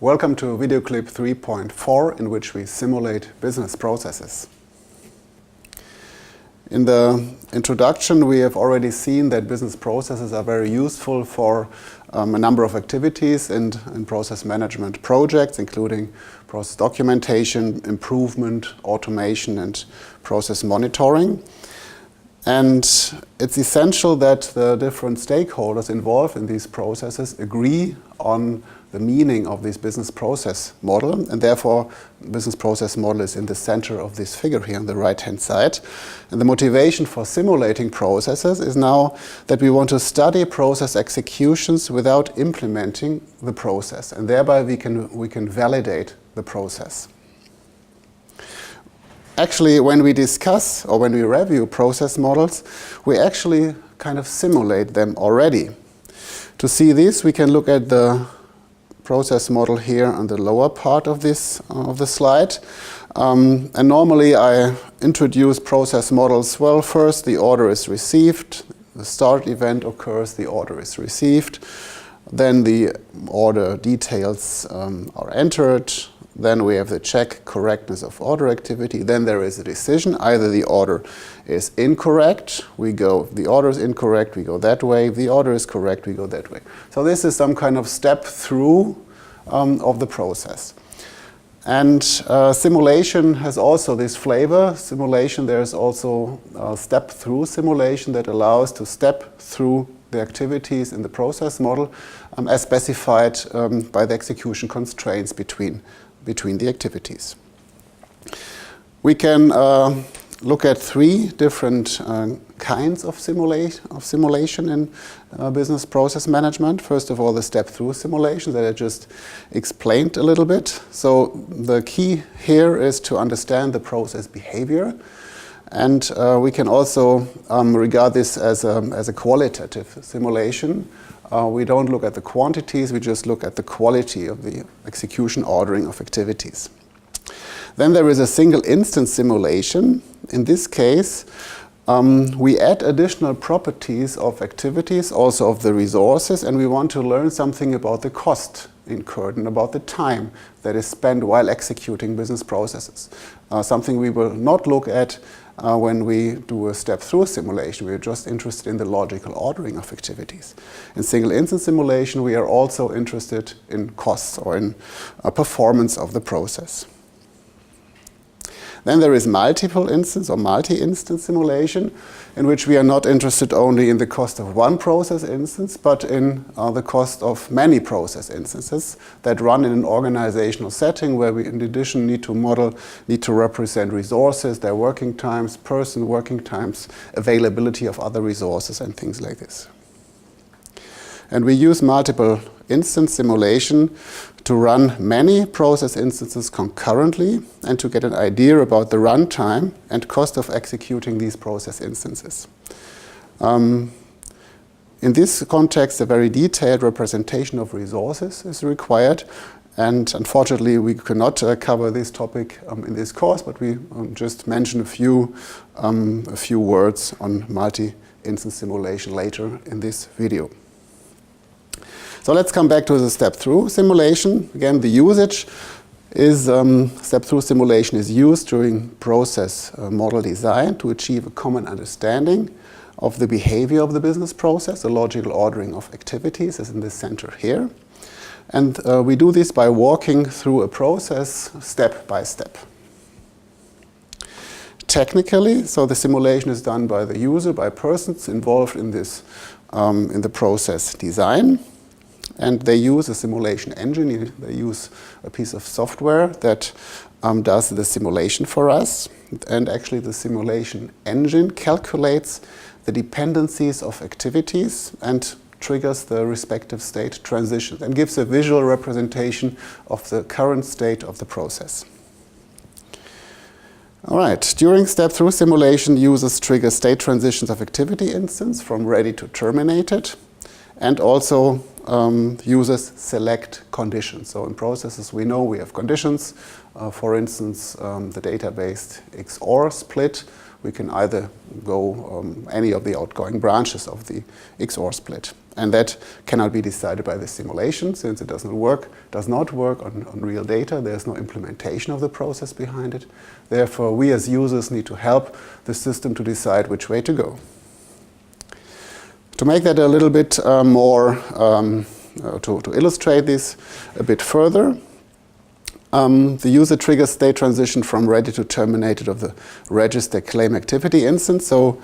Welcome to video clip 3.4, in which we simulate business processes. In the introduction, we have already seen that business processes are very useful for a number of activities and process management projects, including process documentation, improvement, automation, and process monitoring. And it's essential that the different stakeholders involved in these processes agree on the meaning of this business process model, and therefore business process model is in the center of this figure here on the right-hand side. And the motivation for simulating processes is now that we want to study process executions without implementing the process, and thereby we can validate the process. Actually, when we discuss or when we review process models, we actually kind of simulate them already. To see this, we can look at the process model here on the lower part of this of the slide. And normally I introduce process models. Well, first the order is received, the start event occurs, the order is received, then the order details are entered, then we have the check correctness of order activity, then there is a decision. Either the order is incorrect, the order is incorrect, we go that way. If the order is correct, we go that way. So this is some kind of step through of the process. And simulation has also this flavor. Simulation, there's also a step through simulation that allows to step through the activities in the process model as specified by the execution constraints between the activities. We can look at three different kinds of simulation in business process management. First of all, the step-through simulation that I just explained a little bit. So the key here is to understand the process behavior, and we can also regard this as a qualitative simulation. We don't look at the quantities, we just look at the quality of the execution ordering of activities. Then there is a single instance simulation. In this case, we add additional properties of activities, also of the resources, and we want to learn something about the cost incurred and about the time that is spent while executing business processes. Something we will not look at when we do a step-through simulation. We are just interested in the logical ordering of activities. In single instance simulation, we are also interested in costs or in performance of the process. Then there is multiple instance or multi-instance simulation, in which we are not interested only in the cost of one process instance, but in the cost of many process instances that run in an organizational setting where we in addition need to represent resources, their working times, person working times, availability of other resources and things like this. And we use multiple instance simulation to run many process instances concurrently and to get an idea about the runtime and cost of executing these process instances. In this context, a very detailed representation of resources is required, and unfortunately we cannot cover this topic in this course, but we just mention a few words on multi-instance simulation later in this video. So let's come back to the step-through simulation. Again, the usage is step-through simulation is used during process model design to achieve a common understanding of the behavior of the business process. The logical ordering of activities is in the center here. And we do this by walking through a process step by step. Technically, so the simulation is done by the user, by persons involved in this in the process design. And they use a simulation engine. They use a piece of software that does the simulation for us. And actually the simulation engine calculates the dependencies of activities and triggers the respective state transitions and gives a visual representation of the current state of the process. All right, during step-through simulation, users trigger state transitions of activity instance from ready to terminated, and also users select conditions. So in processes we know we have conditions. For instance, the data-based XOR split, we can either go any of the outgoing branches of the XOR split. And that cannot be decided by the simulation, since it does not work on real data. There's no implementation of the process behind it. Therefore, we as users need to help the system to decide which way to go. To make that a little bit more, to illustrate this a bit further, the user triggers state transition from ready to terminated of the register claim activity instance. So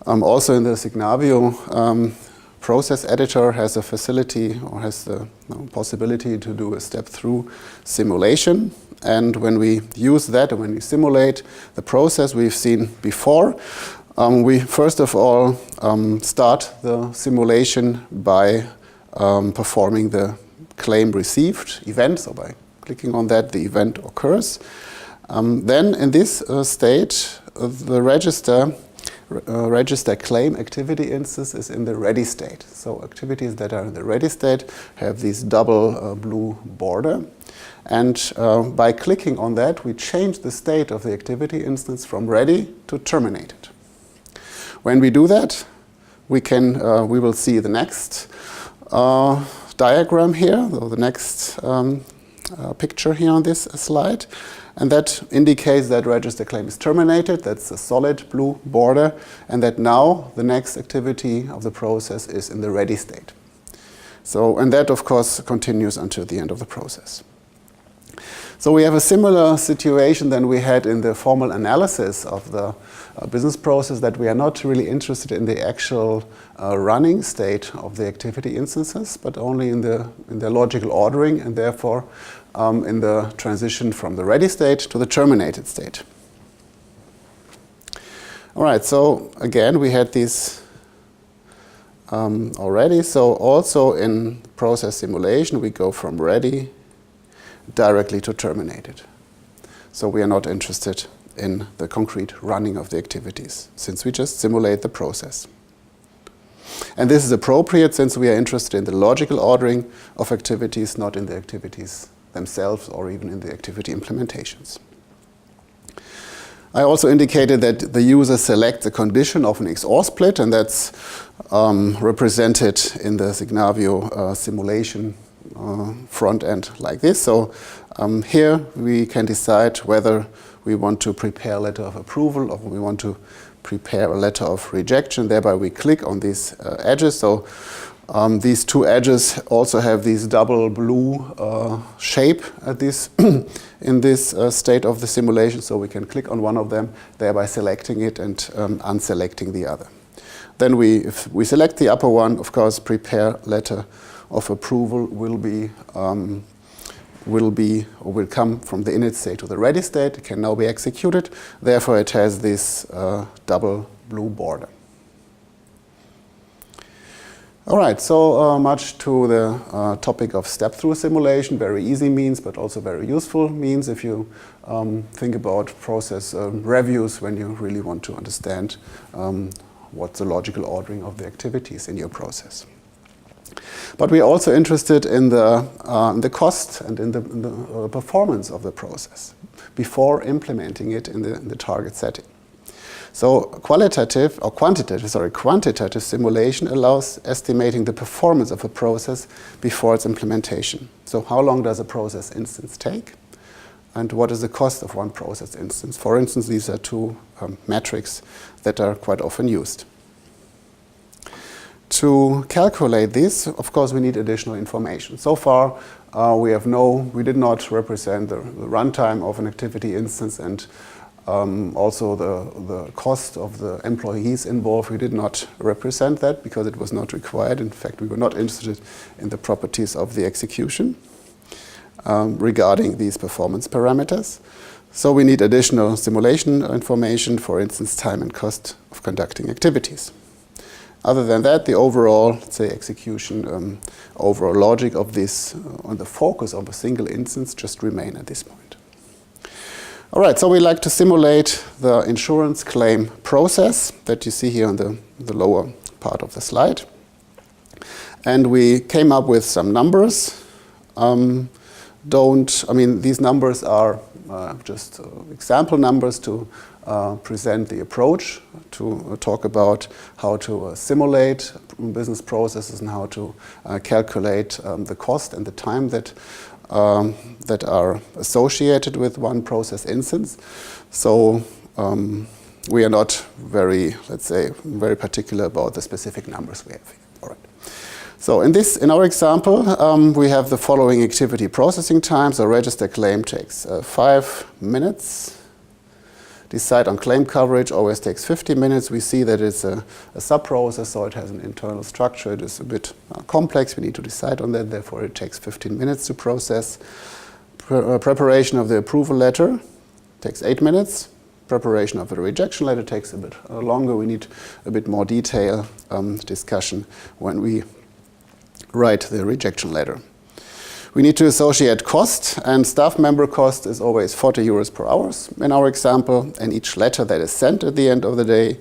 also in the Signavio process editor has a facility or has the possibility to do a step-through simulation. And when we use that, or when we simulate the process we've seen before, we first of all start the simulation by performing the claim received event. So by clicking on that, the event occurs. Then in this state, the register claim activity instance is in the ready state. So activities that are in the ready state have this double blue border. And by clicking on that, we change the state of the activity instance from ready to terminated. When we do that, we will see the next diagram here, or the next picture here on this slide. And that indicates that register claim is terminated. That's a solid blue border. And that now the next activity of the process is in the ready state. So, and that, of course, continues until the end of the process. So we have a similar situation than we had in the formal analysis of the business process, that we are not really interested in the actual running state of the activity instances, but only in the logical ordering, and therefore in the transition from the ready state to the terminated state. All right, so again, we had these already. So also in process simulation, we go from ready directly to terminated. So we are not interested in the concrete running of the activities, since we just simulate the process. And this is appropriate since we are interested in the logical ordering of activities, not in the activities themselves or even in the activity implementations. I also indicated that the user selects a condition of an XOR split, and that's represented in the Signavio simulation front end like this. So here we can decide whether we want to prepare a letter of approval or we want to prepare a letter of rejection. Thereby we click on these edges. So these two edges also have this double blue shape at this in this state of the simulation. So we can click on one of them, thereby selecting it and unselecting the other. Then if we select the upper one, of course, prepare letter of approval will come from the init state to the ready state. It can now be executed. Therefore, it has this double blue border. All right, so much to the topic of step-through simulation. Very easy means, but also very useful means if you think about process reviews when you really want to understand what's the logical ordering of the activities in your process. But we're also interested in the cost and in the performance of the process before implementing it in the target setting. So quantitative simulation allows estimating the performance of a process before its implementation. So how long does a process instance take? And what is the cost of one process instance? For instance, these are two metrics that are quite often used. To calculate this, of course, we need additional information. So far, we did not represent the runtime of an activity instance, and also the cost of the employees involved. We did not represent that because it was not required. In fact, we were not interested in the properties of the execution regarding these performance parameters. So we need additional simulation information, for instance, time and cost of conducting activities. Other than that, the overall, let's say, execution, overall logic of this, on the focus of a single instance, just remain at this point. All right, so we like to simulate the insurance claim process that you see here on the lower part of the slide. And we came up with some numbers. These numbers are just example numbers to present the approach, to talk about how to simulate business processes and how to calculate the cost and the time that are associated with one process instance. So we are not very, let's say, very particular about the specific numbers we have here. All right. So in our example, we have the following activity processing time. So register claim takes 5 minutes. Decide on claim coverage always takes 50 minutes. We see that it's a sub-process, so it has an internal structure. It is a bit complex. We need to decide on that. Therefore, it takes 15 minutes to process. Preparation of the approval letter takes 8 minutes. Preparation of the rejection letter takes a bit longer. We need a bit more detail discussion when we write the rejection letter. We need to associate cost, and staff member cost is always 40 euros per hour in our example, and each letter that is sent at the end of the day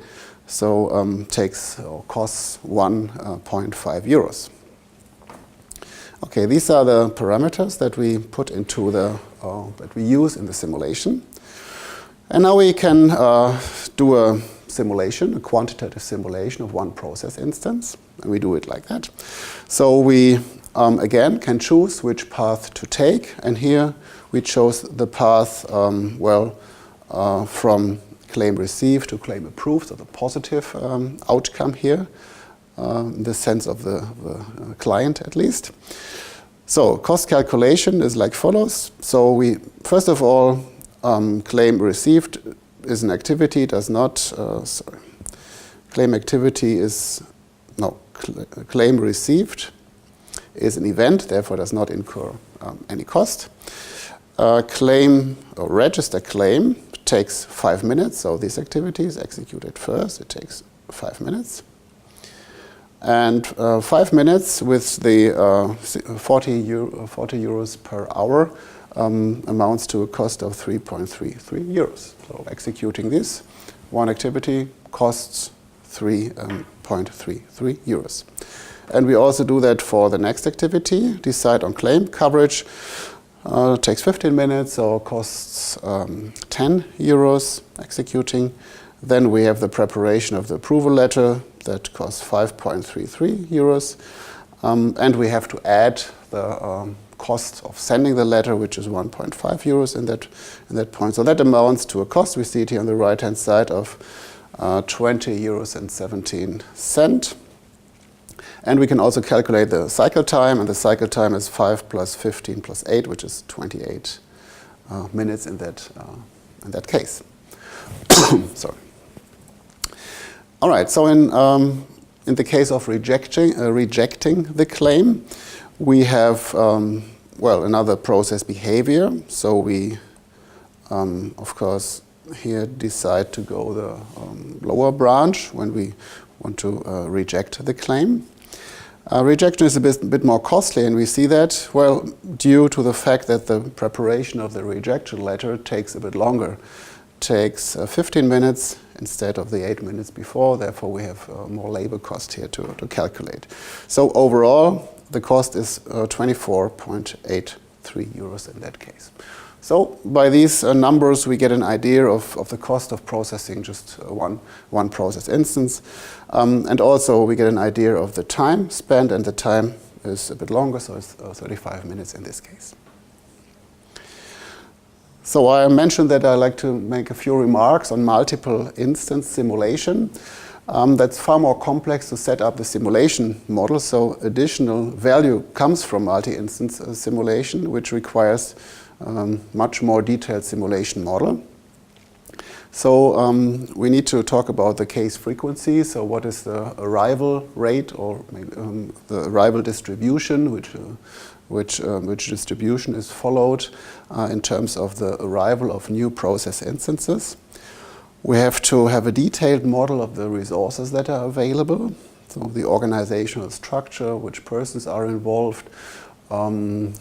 takes or costs 1.5 euros. Okay, these are the parameters that we put into that we use in the simulation. And now we can do a simulation, a quantitative simulation of one process instance. And we do it like that. So we, again, can choose which path to take. And here we chose the path, from claim received to claim approved, so the positive outcome here, in the sense of the client at least. So cost calculation is like follows. So we, first of all, claim received is an activity, does not, claim activity is, no, claim received is an event, therefore does not incur any cost. Claim or register claim takes 5 minutes, so this activity is executed first, it takes 5 minutes. And 5 minutes with the 40 euros per hour amounts to a cost of 3.33 euros. So executing this, one activity costs 3.33 euros. And we also do that for the next activity, decide on claim coverage. Takes 15 minutes, so costs 10 euros executing. Then we have the preparation of the approval letter that costs 5.33 euros. And we have to add the cost of sending the letter, which is 1.5 euros in that point. So that amounts to a cost, we see it here on the right-hand side, of 20 euros and 17 cents. And we can also calculate the cycle time, and the cycle time is 5 plus 15 plus 8, which is 28 minutes in that case. Sorry. All right, so in the case of rejecting the claim, we have, another process behavior. So we, of course, here decide to go the lower branch when we want to reject the claim. Rejection is a bit more costly, and we see that, due to the fact that the preparation of the rejection letter takes a bit longer. Takes 15 minutes instead of the 8 minutes before, therefore we have more labor cost here to calculate. So overall, the cost is 24.83 euros in that case. So by these numbers, we get an idea of the cost of processing just one process instance. And also we get an idea of the time spent, and the time is a bit longer, so it's 35 minutes in this case. So I mentioned that I like to make a few remarks on multiple instance simulation. That's far more complex to set up the simulation model, so additional value comes from multi-instance simulation, which requires much more detailed simulation model. So we need to talk about the case frequency. So what is the arrival rate, or the arrival distribution, which distribution is followed in terms of the arrival of new process instances. We have to have a detailed model of the resources that are available. So the organizational structure, which persons are involved,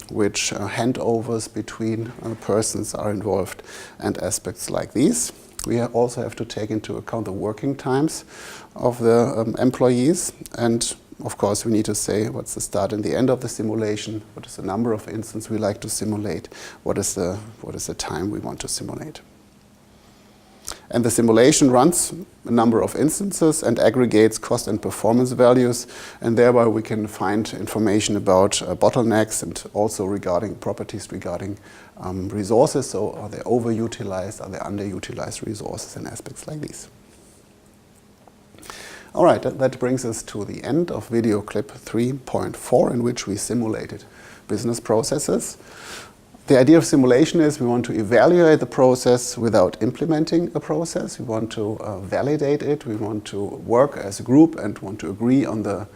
which handovers between persons are involved, and aspects like these. We also have to take into account the working times of the employees, and of course, we need to say what's the start and the end of the simulation, what is the number of instances we like to simulate, what is the time we want to simulate. And the simulation runs a number of instances and aggregates cost and performance values, and thereby we can find information about bottlenecks and also regarding properties regarding resources. So are they overutilized, are they underutilized resources and aspects like these. All right, that brings us to the end of video clip 3.4, in which we simulated business processes. The idea of simulation is we want to evaluate the process without implementing a process. We want to validate it. We want to work as a group and want to agree on the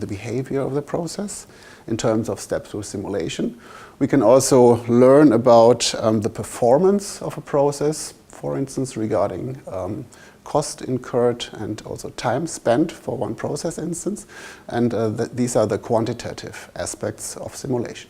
behavior of the process in terms of steps through simulation. We can also learn about the performance of a process, for instance, regarding cost incurred and also time spent for one process instance. And these are the quantitative aspects of simulation.